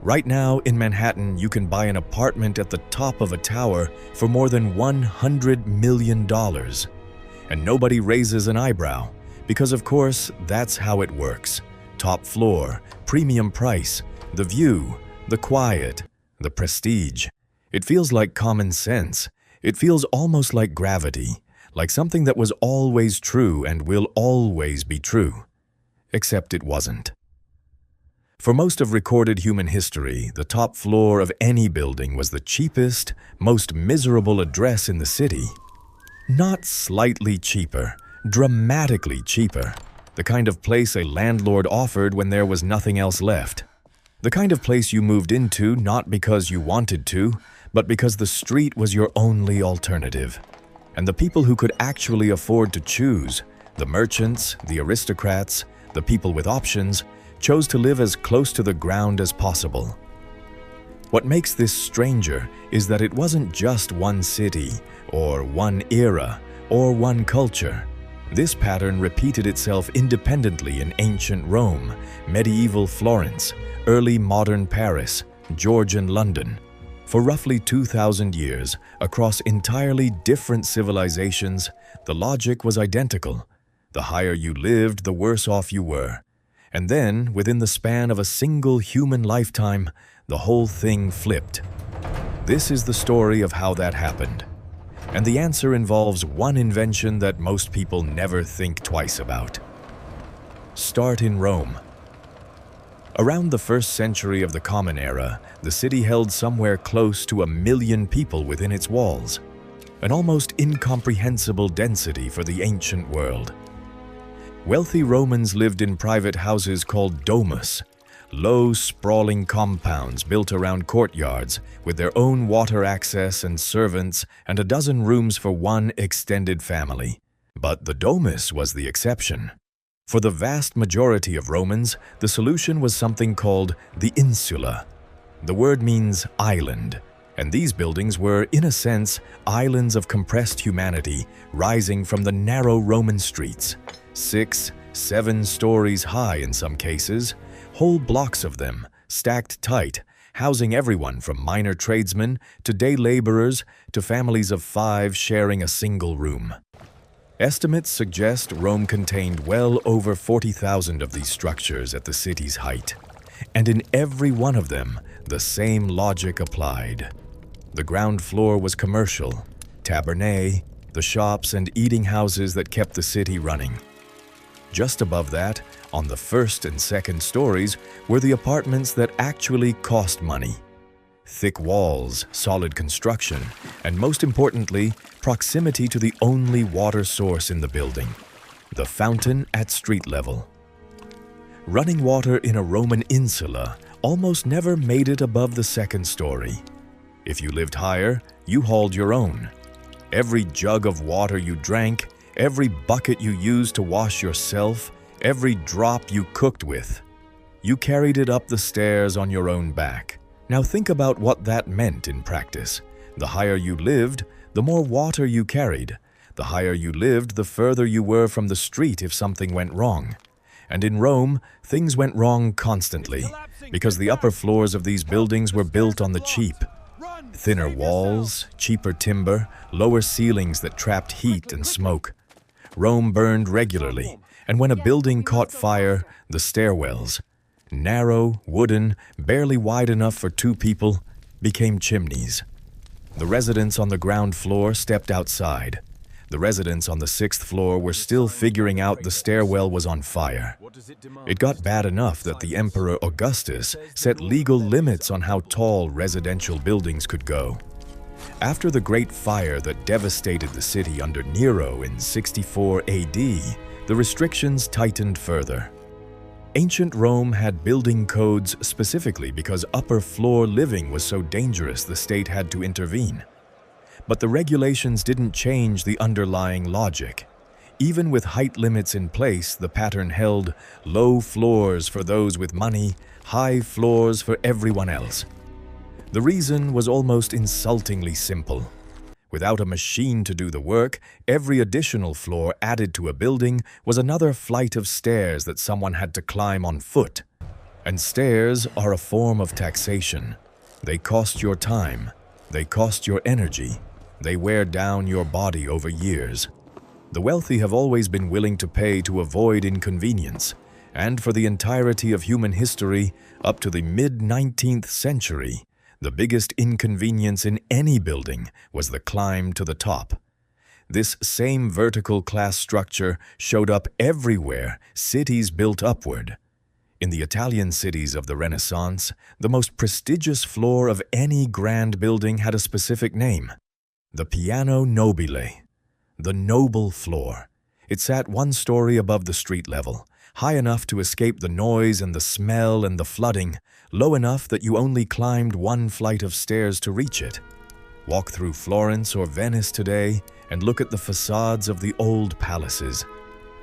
Right now, in Manhattan, you can buy an apartment at the top of a tower for more than $100 million. And nobody raises an eyebrow, because of course, that's how it works. Top floor, premium price, the view, the quiet, the prestige. It feels like common sense. It feels almost like gravity, like something that was always true and will always be true. Except it wasn't. For most of recorded human history, the top floor of any building was the cheapest, most miserable address in the city. Not slightly cheaper, dramatically cheaper. The kind of place a landlord offered when there was nothing else left. The kind of place you moved into not because you wanted to, but because the street was your only alternative. And the people who could actually afford to choose, the merchants, the aristocrats, the people with options, chose to live as close to the ground as possible. What makes this stranger is that it wasn't just one city, or one era, or one culture. This pattern repeated itself independently in ancient Rome, medieval Florence, early modern Paris, Georgian London. For roughly 2,000 years, across entirely different civilizations, the logic was identical. The higher you lived, the worse off you were. And then, within the span of a single human lifetime, the whole thing flipped. This is the story of how that happened. And the answer involves one invention that most people never think twice about. Start in Rome. Around the 1st century of the Common Era, the city held somewhere close to 1 million people within its walls, an almost incomprehensible density for the ancient world. Wealthy Romans lived in private houses called domus, low, sprawling compounds built around courtyards with their own water access and servants and a dozen rooms for one extended family. But the domus was the exception. For the vast majority of Romans, the solution was something called the insula. The word means island, and these buildings were, in a sense, islands of compressed humanity rising from the narrow Roman streets. 6, 7 stories high in some cases, whole blocks of them, stacked tight, housing everyone from minor tradesmen to day laborers to families of 5 sharing a single room. Estimates suggest Rome contained well over 40,000 of these structures at the city's height. And in every one of them, the same logic applied. The ground floor was commercial, tabernae, the shops and eating houses that kept the city running. Just above that, on the 1st and 2nd stories, were the apartments that actually cost money. Thick walls, solid construction, and most importantly, proximity to the only water source in the building, the fountain at street level. Running water in a Roman insula almost never made it above the 2nd story. If you lived higher, you hauled your own. Every jug of water you drank, every bucket you used to wash yourself, every drop you cooked with, you carried it up the stairs on your own back. Now think about what that meant in practice. The higher you lived, the more water you carried. The higher you lived, the further you were from the street if something went wrong. And in Rome, things went wrong constantly, because the upper floors of these buildings were built on the cheap. Thinner walls, cheaper timber, lower ceilings that trapped heat and smoke. Rome burned regularly, and when a building caught fire, the stairwells, narrow, wooden, barely wide enough for 2 people, became chimneys. The residents on the ground floor stepped outside. The residents on the 6th floor were still figuring out the stairwell was on fire. It got bad enough that the Emperor Augustus set legal limits on how tall residential buildings could go. After the Great Fire that devastated the city under Nero in 64 AD, the restrictions tightened further. Ancient Rome had building codes specifically because upper floor living was so dangerous the state had to intervene. But the regulations didn't change the underlying logic. Even with height limits in place, the pattern held low floors for those with money, high floors for everyone else. The reason was almost insultingly simple. Without a machine to do the work, every additional floor added to a building was another flight of stairs that someone had to climb on foot. And stairs are a form of taxation. They cost your time, they cost your energy, they wear down your body over years. The wealthy have always been willing to pay to avoid inconvenience, and for the entirety of human history, up to the mid-19th century, the biggest inconvenience in any building was the climb to the top. This same vertical class structure showed up everywhere cities built upward. In the Italian cities of the Renaissance, the most prestigious floor of any grand building had a specific name: the Piano Nobile, the noble floor. It sat one story above the street level, high enough to escape the noise and the smell and the flooding, low enough that you only climbed one flight of stairs to reach it. Walk through Florence or Venice today and look at the facades of the old palaces.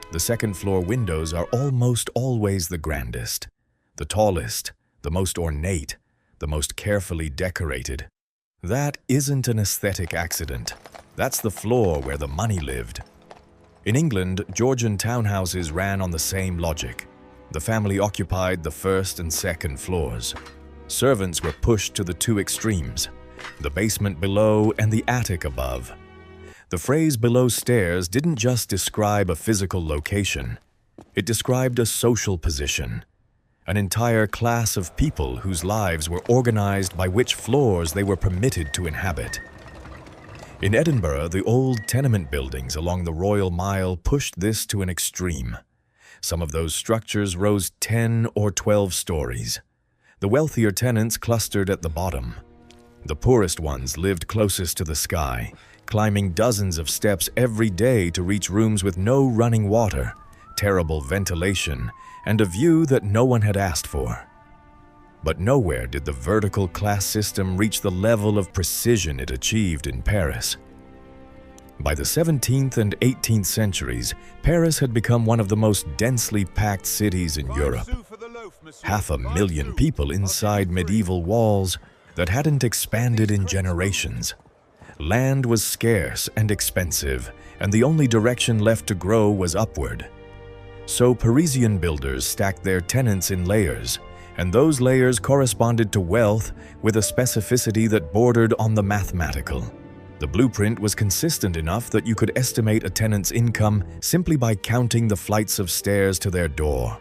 The second-floor windows are almost always the grandest, the tallest, the most ornate, the most carefully decorated. That isn't an aesthetic accident. That's the floor where the money lived. In England, Georgian townhouses ran on the same logic. The family occupied the first and second floors. Servants were pushed to the two extremes, the basement below and the attic above. The phrase below stairs didn't just describe a physical location. It described a social position, an entire class of people whose lives were organized by which floors they were permitted to inhabit. In Edinburgh, the old tenement buildings along the Royal Mile pushed this to an extreme. Some of those structures rose 10 or 12 stories. The wealthier tenants clustered at the bottom. The poorest ones lived closest to the sky, climbing dozens of steps every day to reach rooms with no running water, terrible ventilation, and a view that no one had asked for. But nowhere did the vertical class system reach the level of precision it achieved in Paris. By the 17th and 18th centuries, Paris had become one of the most densely packed cities in Europe. 500,000 people inside medieval walls that hadn't expanded in generations. Land was scarce and expensive, and the only direction left to grow was upward. So Parisian builders stacked their tenants in layers, and those layers corresponded to wealth with a specificity that bordered on the mathematical. The blueprint was consistent enough that you could estimate a tenant's income simply by counting the flights of stairs to their door.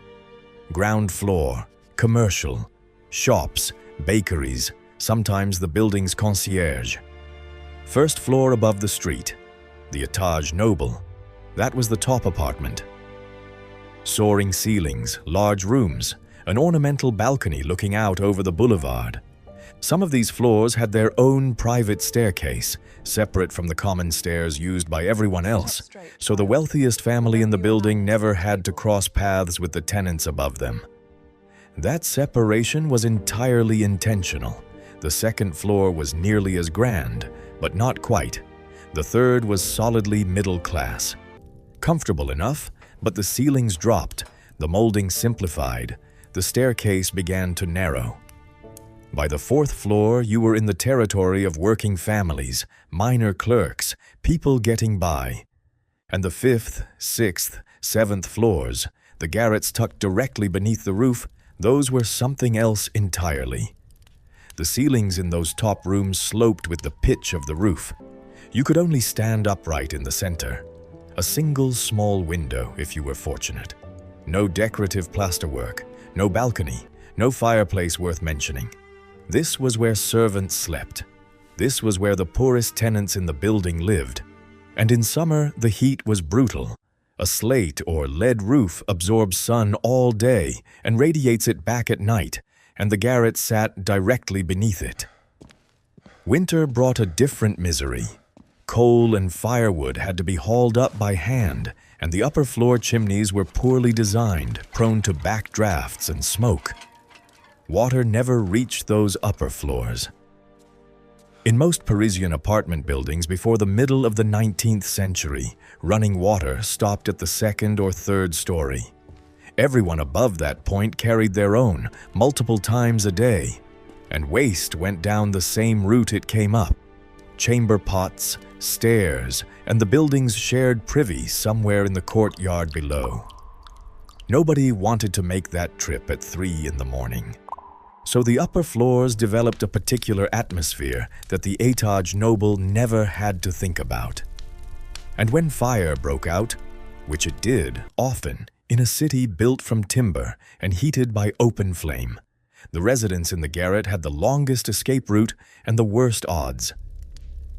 Ground floor, commercial, shops, bakeries, sometimes the building's concierge. First floor above the street, the étage noble. That was the top apartment. Soaring ceilings, large rooms, an ornamental balcony looking out over the boulevard. Some of these floors had their own private staircase, separate from the common stairs used by everyone else, so the wealthiest family in the building never had to cross paths with the tenants above them. That separation was entirely intentional. The second floor was nearly as grand, but not quite. The third was solidly middle class. Comfortable enough, but the ceilings dropped, the molding simplified, the staircase began to narrow. By the fourth floor, you were in the territory of working families, minor clerks, people getting by. And the fifth, sixth, seventh floors, the garrets tucked directly beneath the roof, those were something else entirely. The ceilings in those top rooms sloped with the pitch of the roof. You could only stand upright in the center. A single small window, if you were fortunate. No decorative plasterwork, no balcony, no fireplace worth mentioning. This was where servants slept. This was where the poorest tenants in the building lived. And in summer, the heat was brutal. A slate or lead roof absorbs sun all day and radiates it back at night, and the garret sat directly beneath it. Winter brought a different misery. Coal and firewood had to be hauled up by hand, and the upper floor chimneys were poorly designed, prone to backdrafts and smoke. Water never reached those upper floors. In most Parisian apartment buildings before the middle of the 19th century, running water stopped at the second or third story. Everyone above that point carried their own, multiple times a day, and waste went down the same route it came up. Chamber pots, stairs, and the building's shared privy somewhere in the courtyard below. Nobody wanted to make that trip at 3 in the morning. So the upper floors developed a particular atmosphere that the étage noble never had to think about. And when fire broke out, which it did often in a city built from timber and heated by open flame, the residents in the garret had the longest escape route and the worst odds.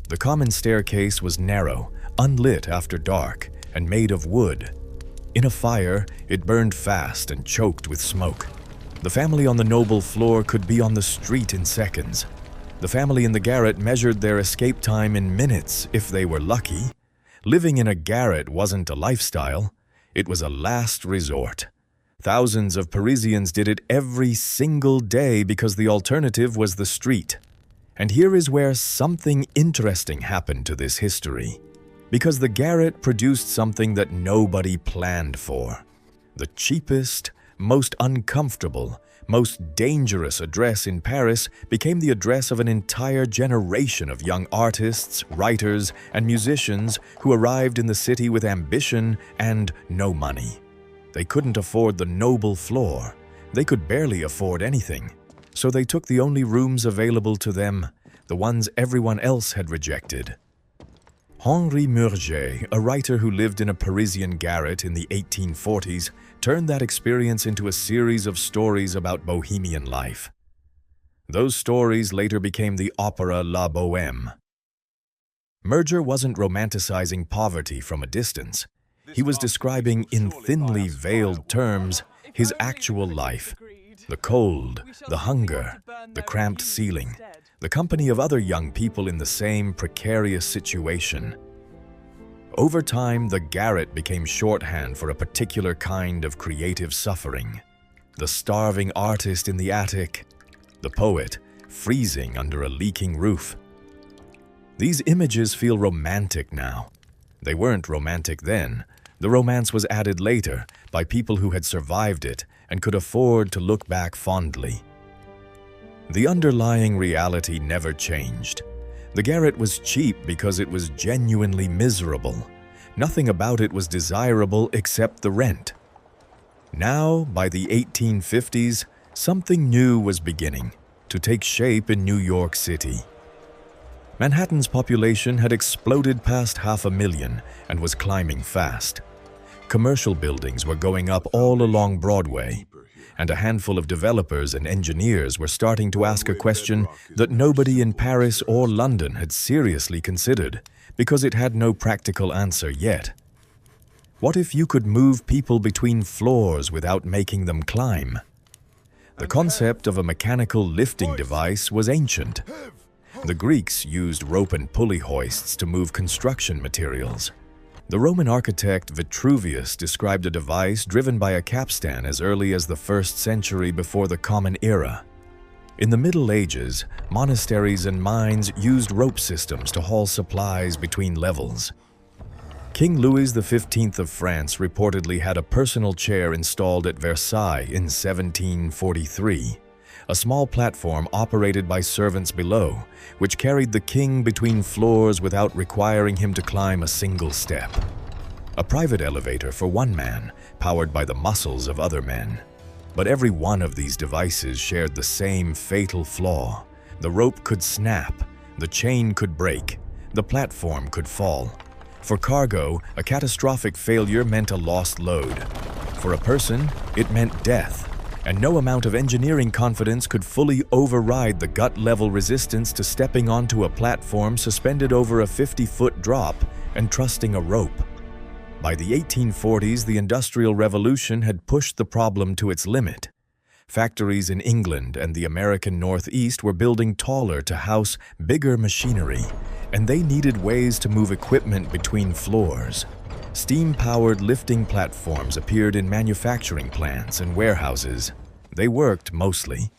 The common staircase was narrow, unlit after dark, and made of wood. In a fire, it burned fast and choked with smoke. The family on the noble floor could be on the street in seconds. The family in the garret measured their escape time in minutes if they were lucky. Living in a garret wasn't a lifestyle, it was a last resort. Thousands of Parisians did it every single day because the alternative was the street. And here is where something interesting happened to this history. Because the garret produced something that nobody planned for. The cheapest, most uncomfortable, most dangerous address in Paris became the address of an entire generation of young artists, writers, and musicians who arrived in the city with ambition and no money. They couldn't afford the noble floor. They could barely afford anything. So they took the only rooms available to them, the ones everyone else had rejected. Henri Murger, a writer who lived in a Parisian garret in the 1840s, turned that experience into a series of stories about bohemian life. Those stories later became the opera La Bohème. Murger wasn't romanticizing poverty from a distance. He was describing in thinly veiled terms his actual life. The cold, the hunger, the cramped ceiling, the company of other young people in the same precarious situation. Over time, the garret became shorthand for a particular kind of creative suffering. The starving artist in the attic, the poet freezing under a leaking roof. These images feel romantic now. They weren't romantic then. The romance was added later by people who had survived it and could afford to look back fondly. The underlying reality never changed. The garret was cheap because it was genuinely miserable. Nothing about it was desirable except the rent. Now, by the 1850s, something new was beginning to take shape in New York City. Manhattan's population had exploded past 500,000 and was climbing fast. Commercial buildings were going up all along Broadway, and a handful of developers and engineers were starting to ask a question that nobody in Paris or London had seriously considered, because it had no practical answer yet. What if you could move people between floors without making them climb? The concept of a mechanical lifting device was ancient. The Greeks used rope and pulley hoists to move construction materials. The Roman architect Vitruvius described a device driven by a capstan as early as the 1st century before the Common Era. In the Middle Ages, monasteries and mines used rope systems to haul supplies between levels. King Louis XV of France reportedly had a personal chair installed at Versailles in 1743, a small platform operated by servants below, which carried the king between floors without requiring him to climb a single step. A private elevator for one man, powered by the muscles of other men. But every one of these devices shared the same fatal flaw. The rope could snap, the chain could break, the platform could fall. For cargo, a catastrophic failure meant a lost load. For a person, it meant death. And no amount of engineering confidence could fully override the gut-level resistance to stepping onto a platform suspended over a 50-foot drop and trusting a rope. By the 1840s, the Industrial Revolution had pushed the problem to its limit. Factories in England and the American Northeast were building taller to house bigger machinery, and they needed ways to move equipment between floors. Steam-powered lifting platforms appeared in manufacturing plants and warehouses. They worked mostly,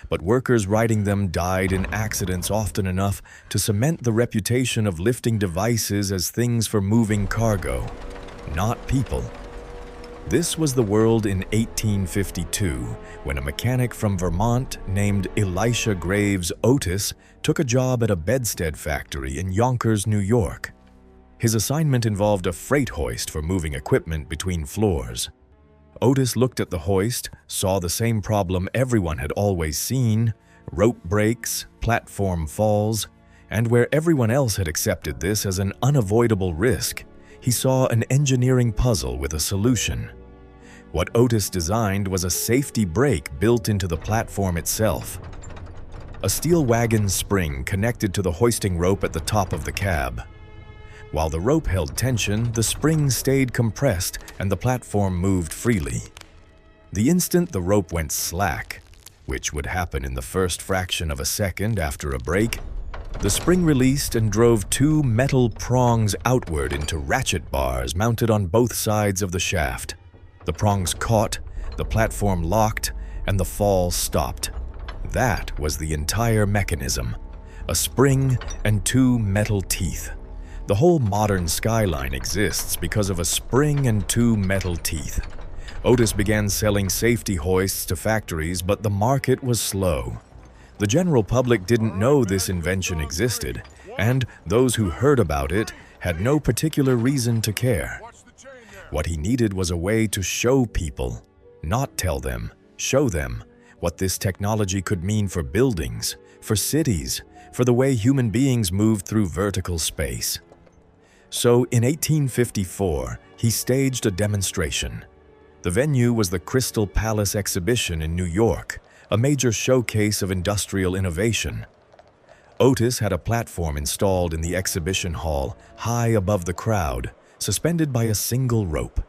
but workers riding them died in accidents often enough to cement the reputation of lifting devices as things for moving cargo, not people. This was the world in 1852, when a mechanic from Vermont named Elisha Graves Otis took a job at a bedstead factory in Yonkers, New York. His assignment involved a freight hoist for moving equipment between floors. Otis looked at the hoist, saw the same problem everyone had always seen: rope breaks, platform falls, and where everyone else had accepted this as an unavoidable risk, he saw an engineering puzzle with a solution. What Otis designed was a safety brake built into the platform itself. A steel wagon spring connected to the hoisting rope at the top of the cab. While the rope held tension, the spring stayed compressed and the platform moved freely. The instant the rope went slack, which would happen in the first fraction of a second after a break, the spring released and drove two metal prongs outward into ratchet bars mounted on both sides of the shaft. The prongs caught, the platform locked, and the fall stopped. That was the entire mechanism: a spring and two metal teeth. The whole modern skyline exists because of a spring and two metal teeth. Otis began selling safety hoists to factories, but the market was slow. The general public didn't know this invention existed, and those who heard about it had no particular reason to care. What he needed was a way to show people, not tell them, show them, what this technology could mean for buildings, for cities, for the way human beings moved through vertical space. So in 1854, he staged a demonstration. The venue was the Crystal Palace Exhibition in New York, a major showcase of industrial innovation. Otis had a platform installed in the exhibition hall, high above the crowd, suspended by a single rope.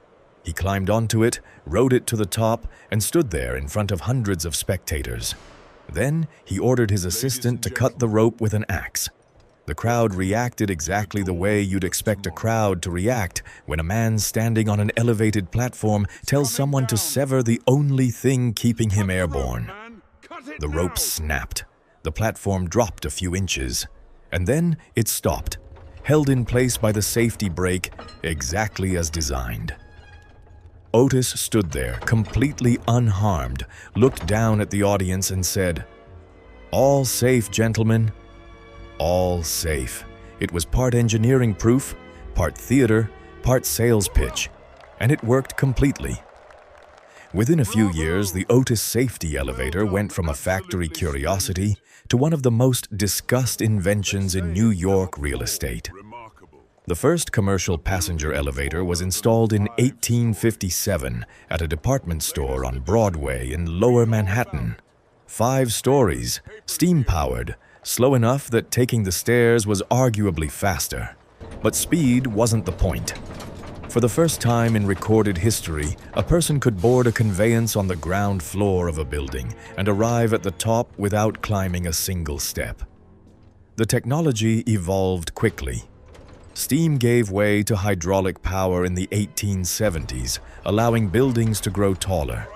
He climbed onto it, rode it to the top, and stood there in front of hundreds of spectators. Then he ordered his assistant to cut the rope with an axe. The crowd reacted exactly the way you'd expect a crowd to react when a man standing on an elevated platform tells someone to sever the only thing keeping him airborne. The rope snapped. The platform dropped a few inches, and then it stopped, held in place by the safety brake exactly as designed. Otis stood there, completely unharmed, looked down at the audience and said, "All safe, gentlemen. All safe." It was part engineering proof, part theater, part sales pitch, and it worked completely. Within a few years, the Otis safety elevator went from a factory curiosity to one of the most discussed inventions in New York real estate. The first commercial passenger elevator was installed in 1857 at a department store on Broadway in Lower Manhattan. 5 stories, steam-powered, slow enough that taking the stairs was arguably faster. But speed wasn't the point. For the first time in recorded history, a person could board a conveyance on the ground floor of a building and arrive at the top without climbing a single step. The technology evolved quickly. Steam gave way to hydraulic power in the 1870s, allowing buildings to grow taller.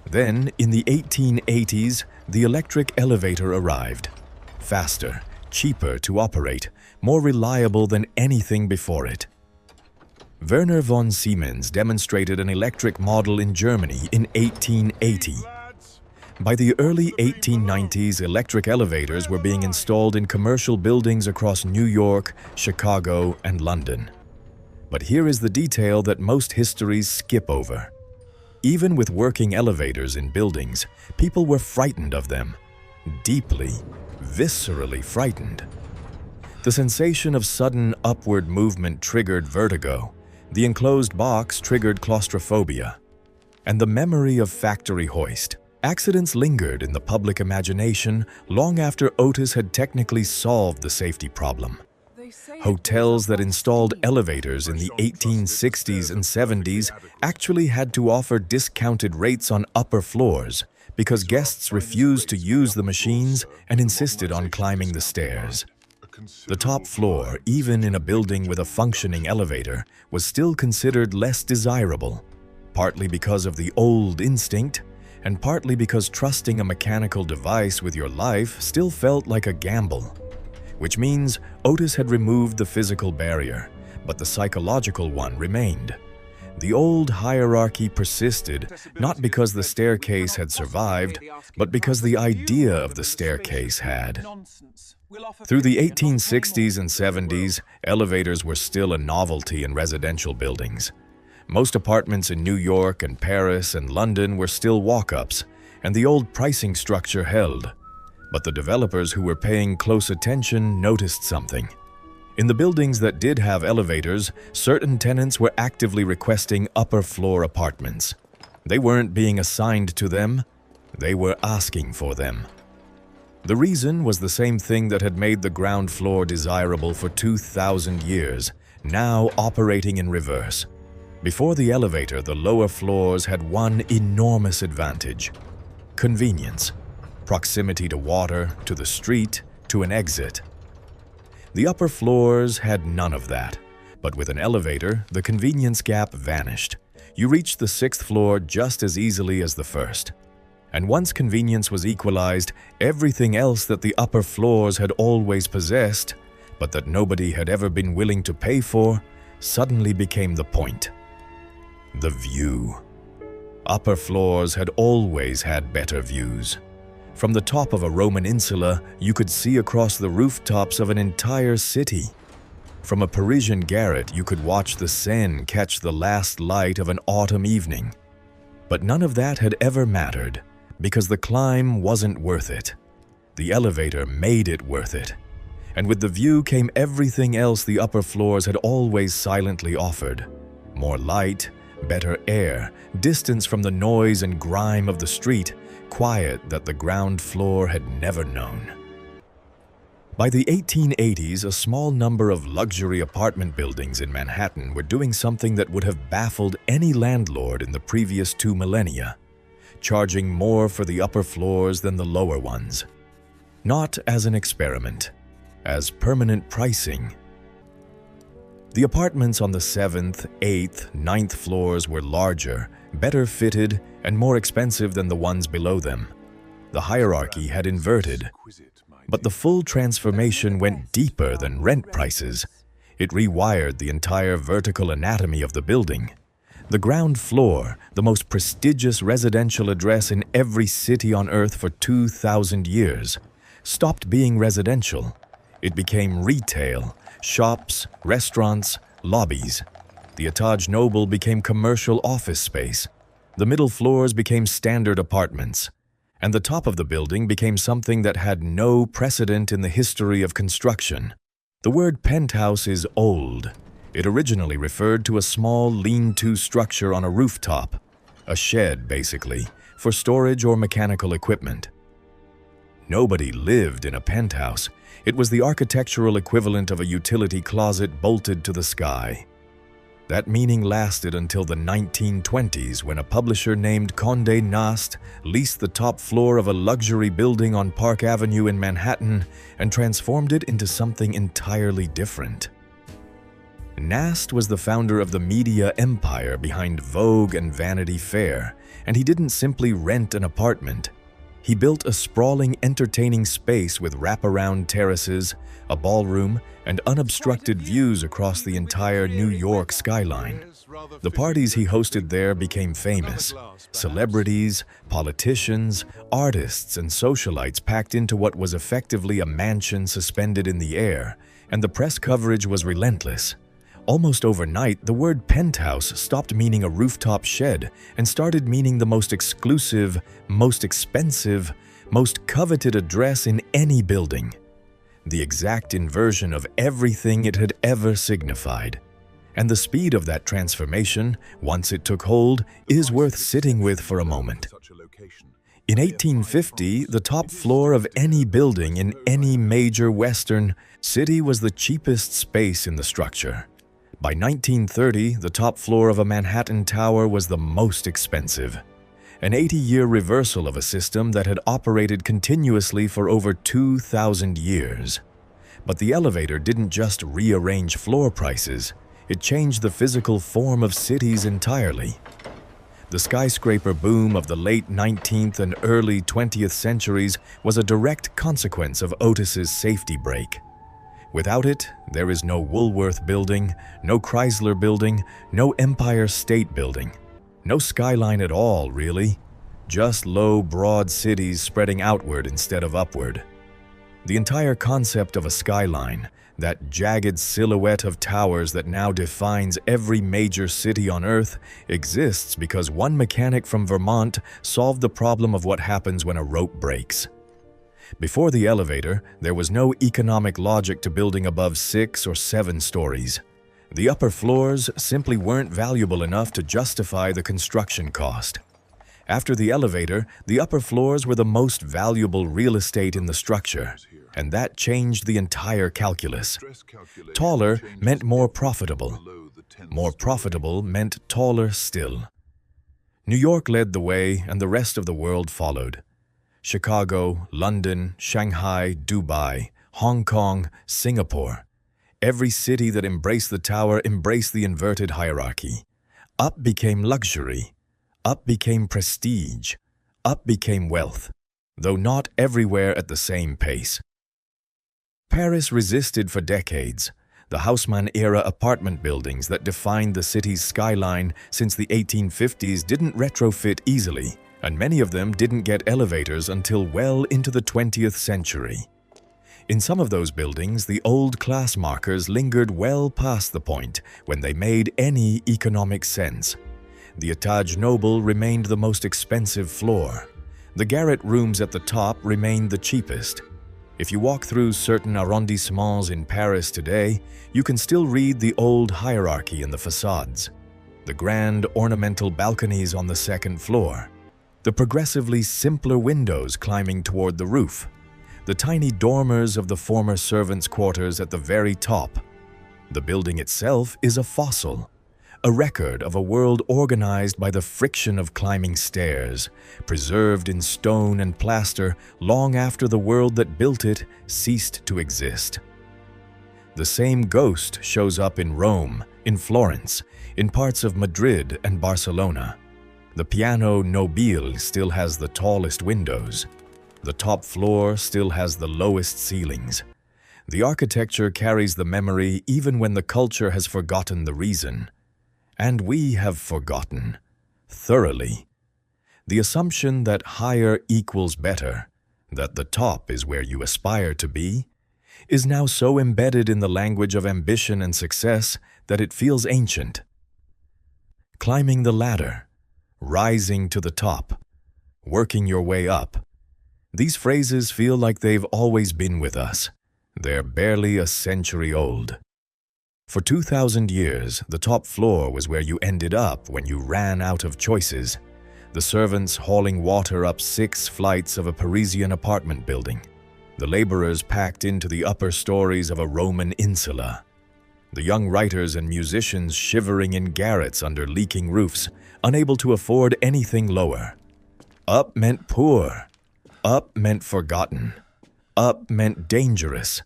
Then, in the 1880s, the electric elevator arrived. Faster, cheaper to operate, more reliable than anything before it. Werner von Siemens demonstrated an electric model in Germany in 1880. By the early 1890s, electric elevators were being installed in commercial buildings across New York, Chicago, and London. But here is the detail that most histories skip over. Even with working elevators in buildings, people were frightened of them. Deeply, viscerally frightened. The sensation of sudden upward movement triggered vertigo. The enclosed box triggered claustrophobia. And the memory of factory hoist. Accidents lingered in the public imagination long after Otis had technically solved the safety problem. Hotels that installed elevators in the 1860s and 70s actually had to offer discounted rates on upper floors because guests refused to use the machines and insisted on climbing the stairs. The top floor, even in a building with a functioning elevator, was still considered less desirable, partly because of the old instinct, and partly because trusting a mechanical device with your life still felt like a gamble. Which means Otis had removed the physical barrier, but the psychological one remained. The old hierarchy persisted, not because the staircase had survived, but because the idea of the staircase had. Through the 1860s and 70s, elevators were still a novelty in residential buildings. Most apartments in New York and Paris and London were still walk-ups, and the old pricing structure held. But the developers who were paying close attention noticed something. In the buildings that did have elevators, certain tenants were actively requesting upper-floor apartments. They weren't being assigned to them, they were asking for them. The reason was the same thing that had made the ground floor desirable for 2,000 years, now operating in reverse. Before the elevator, the lower floors had one enormous advantage: convenience, proximity to water, to the street, to an exit. The upper floors had none of that, but with an elevator, the convenience gap vanished. You reached the 6th floor just as easily as the first. And once convenience was equalized, everything else that the upper floors had always possessed, but that nobody had ever been willing to pay for, suddenly became the point. The view. Upper floors had always had better views. From the top of a Roman insula, you could see across the rooftops of an entire city. From a Parisian garret, you could watch the Seine catch the last light of an autumn evening. But none of that had ever mattered, because the climb wasn't worth it. The elevator made it worth it. And with the view came everything else the upper floors had always silently offered: more light, better air, distance from the noise and grime of the street, quiet that the ground floor had never known. By the 1880s, a small number of luxury apartment buildings in Manhattan were doing something that would have baffled any landlord in the previous 2 millennia: charging more for the upper floors than the lower ones. Not as an experiment, as permanent pricing. The apartments on the 7th, 8th, 9th floors were larger, better fitted, and more expensive than the ones below them. The hierarchy had inverted. But the full transformation went deeper than rent prices. It rewired the entire vertical anatomy of the building. The ground floor, the most prestigious residential address in every city on Earth for 2,000 years, stopped being residential. It became retail, shops, restaurants, lobbies. The Etage Noble became commercial office space. The middle floors became standard apartments. And the top of the building became something that had no precedent in the history of construction. The word penthouse is old. It originally referred to a small lean-to structure on a rooftop, a shed, basically, for storage or mechanical equipment. Nobody lived in a penthouse. It was the architectural equivalent of a utility closet bolted to the sky. That meaning lasted until the 1920s, when a publisher named Condé Nast leased the top floor of a luxury building on Park Avenue in Manhattan and transformed it into something entirely different. Nast was the founder of the media empire behind Vogue and Vanity Fair, and he didn't simply rent an apartment. He built a sprawling, entertaining space with wraparound terraces, a ballroom, and unobstructed views across the entire New York skyline. The parties he hosted there became famous. Celebrities, politicians, artists, and socialites packed into what was effectively a mansion suspended in the air, and the press coverage was relentless. Almost overnight, the word penthouse stopped meaning a rooftop shed and started meaning the most exclusive, most expensive, most coveted address in any building. The exact inversion of everything it had ever signified. And the speed of that transformation, once it took hold, is worth sitting with for a moment. In 1850, the top floor of any building in any major Western city was the cheapest space in the structure. By 1930, the top floor of a Manhattan tower was the most expensive. An 80-year reversal of a system that had operated continuously for over 2,000 years. But the elevator didn't just rearrange floor prices, it changed the physical form of cities entirely. The skyscraper boom of the late 19th and early 20th centuries was a direct consequence of Otis's safety brake. Without it, there is no Woolworth building, no Chrysler building, no Empire State Building. No skyline at all, really. Just low, broad cities spreading outward instead of upward. The entire concept of a skyline, that jagged silhouette of towers that now defines every major city on Earth, exists because one mechanic from Vermont solved the problem of what happens when a rope breaks. Before the elevator, there was no economic logic to building above 6 or 7 stories. The upper floors simply weren't valuable enough to justify the construction cost. After the elevator, the upper floors were the most valuable real estate in the structure, and that changed the entire calculus. Taller meant more profitable. More profitable meant taller still. New York led the way, and the rest of the world followed. Chicago, London, Shanghai, Dubai, Hong Kong, Singapore. Every city that embraced the tower embraced the inverted hierarchy. Up became luxury. Up became prestige. Up became wealth, though not everywhere at the same pace. Paris resisted for decades. The Haussmann-era apartment buildings that defined the city's skyline since the 1850s didn't retrofit easily, and many of them didn't get elevators until well into the 20th century. In some of those buildings, the old class markers lingered well past the point when they made any economic sense. The Etage Noble remained the most expensive floor. The garret rooms at the top remained the cheapest. If you walk through certain arrondissements in Paris today, you can still read the old hierarchy in the facades. The grand ornamental balconies on the second floor. The progressively simpler windows climbing toward the roof. The tiny dormers of the former servants' quarters at the very top. The building itself is a fossil. A record of a world organized by the friction of climbing stairs, preserved in stone and plaster long after the world that built it ceased to exist. The same ghost shows up in Rome, in Florence, in parts of Madrid and Barcelona. The Piano Nobile still has the tallest windows. The top floor still has the lowest ceilings. The architecture carries the memory even when the culture has forgotten the reason. And we have forgotten, thoroughly. The assumption that higher equals better, that the top is where you aspire to be, is now so embedded in the language of ambition and success that it feels ancient. Climbing the ladder, rising to the top, working your way up. These phrases feel like they've always been with us. They're barely a century old. For 2,000 years, the top floor was where you ended up when you ran out of choices. The servants hauling water up 6 flights of a Parisian apartment building. The laborers packed into the upper stories of a Roman insula. The young writers and musicians shivering in garrets under leaking roofs, unable to afford anything lower. Up meant poor. Up meant forgotten. Up meant dangerous.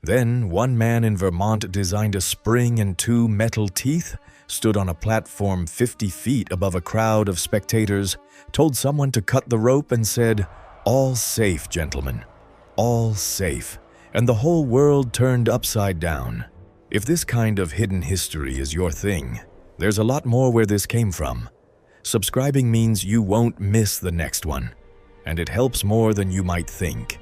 Then one man in Vermont designed a spring and 2 metal teeth, stood on a platform 50 feet above a crowd of spectators, told someone to cut the rope and said, "All safe, gentlemen. All safe." And the whole world turned upside down. If this kind of hidden history is your thing, there's a lot more where this came from. Subscribing means you won't miss the next one, and it helps more than you might think.